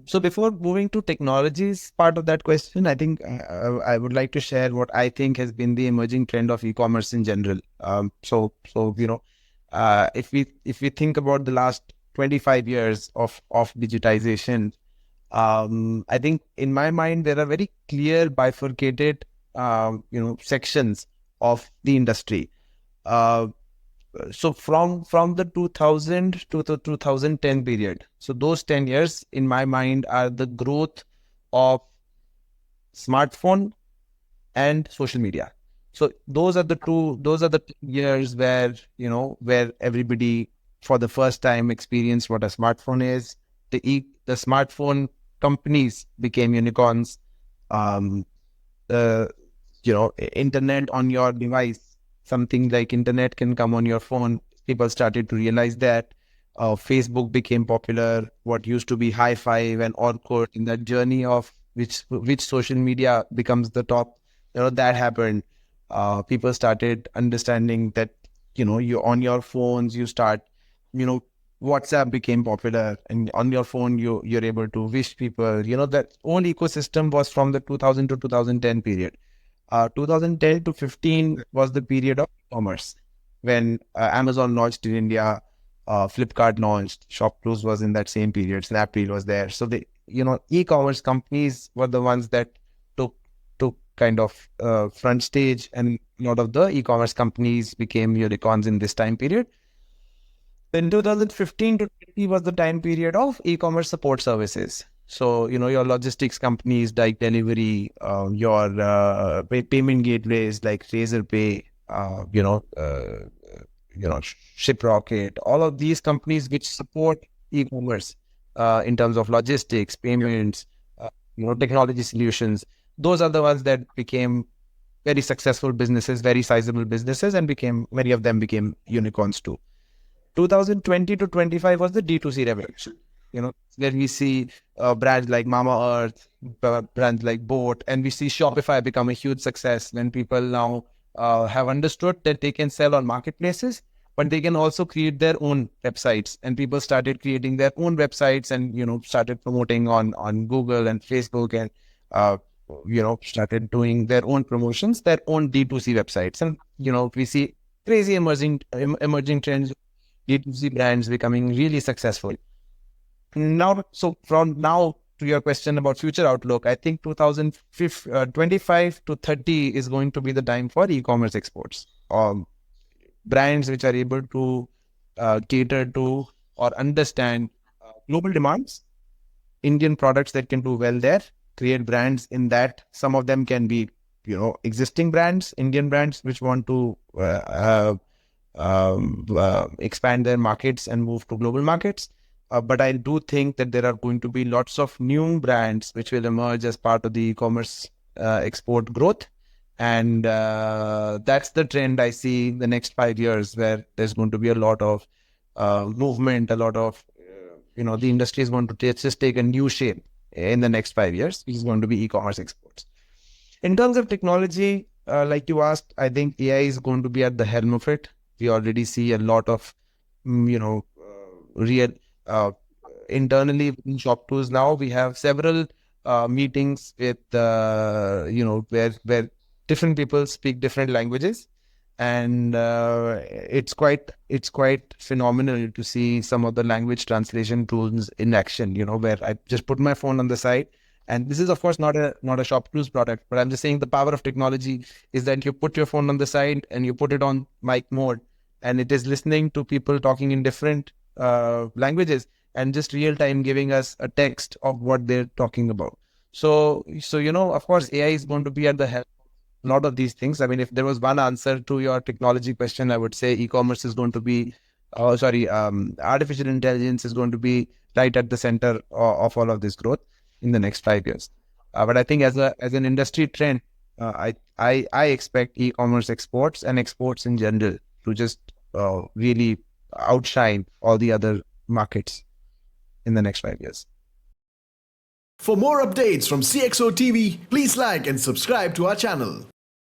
So before moving to technologies part of that question, I think I would like to share what I think has been the emerging trend of e-commerce in general. If we think about the last 25 years of digitization, I think in my mind there are very clear bifurcated sections of the industry. Uh, so from the 2000 to the 2010 period, so those 10 years in my mind are the growth of smartphone and social media. So those are the years where where everybody for the first time experienced what a smartphone is. The smartphone companies became unicorns. Um the internet on your device, something like internet can come on your phone. People started to realize that. Facebook became popular. What used to be high five and Orkut, in that journey of which social media becomes the top, that happened. People started understanding that you on your phones you start, you know WhatsApp became popular, and on your phone you're able to wish people. That whole ecosystem was from the 2000 to 2010 period. 2010 to 15 was the period of commerce, when Amazon launched in India, Flipkart launched, ShopClues was in that same period, Snapdeal was there. So e-commerce companies were the ones that took kind of front stage, and a lot of the e-commerce companies became unicorns in this time period. Then 2015 to 20 was the time period of e-commerce support services. So, your logistics companies like Delhivery, your payment gateways like Razorpay, Shiprocket, all of these companies which support e-commerce in terms of logistics, payments, technology solutions. Those are the ones that became very successful businesses, very sizable businesses, and many of them became unicorns too. 2020 to 25 was the D2C revolution. Where we see brands like MamaEarth, brands like Boat, and we see Shopify become a huge success when people now have understood that they can sell on marketplaces, but they can also create their own websites. And people started creating their own websites and, started promoting on Google and Facebook, and, started doing their own promotions, their own D2C websites. And, we see crazy emerging trends, D2C brands becoming really successful. Now, so from now to your question about future outlook, I think 2025 to 30 is going to be the time for e-commerce exports. Brands which are able to cater to or understand global demands, Indian products that can do well there, create brands in that. Some of them can be, existing brands, Indian brands, which want to expand their markets and move to global markets. But I do think that there are going to be lots of new brands which will emerge as part of the e-commerce export growth. And that's the trend I see in the next 5 years, where there's going to be a lot of movement, a lot of, the industry is going to just take a new shape in the next 5 years, which is going to be e-commerce exports. In terms of technology, like you asked, I think AI is going to be at the helm of it. We already see a lot of, real internally in ShopClues now. We have several meetings with, where different people speak different languages, and it's quite phenomenal to see some of the language translation tools in action. Where I just put my phone on the side. And this is, of course, not a ShopClues product, but I'm just saying the power of technology is that you put your phone on the side and you put it on mic mode, and it is listening to people talking in different languages and just real time giving us a text of what they're talking about. So of course, AI is going to be at the help of a lot of these things. I mean, if there was one answer to your technology question, I would say e-commerce is going to be, artificial intelligence is going to be right at the center of all of this growth in the next 5 years. But I think as an industry trend, I expect e-commerce exports and exports in general to just really outshine all the other markets in the next 5 years. For more updates from CXO TV, please like and subscribe to our channel.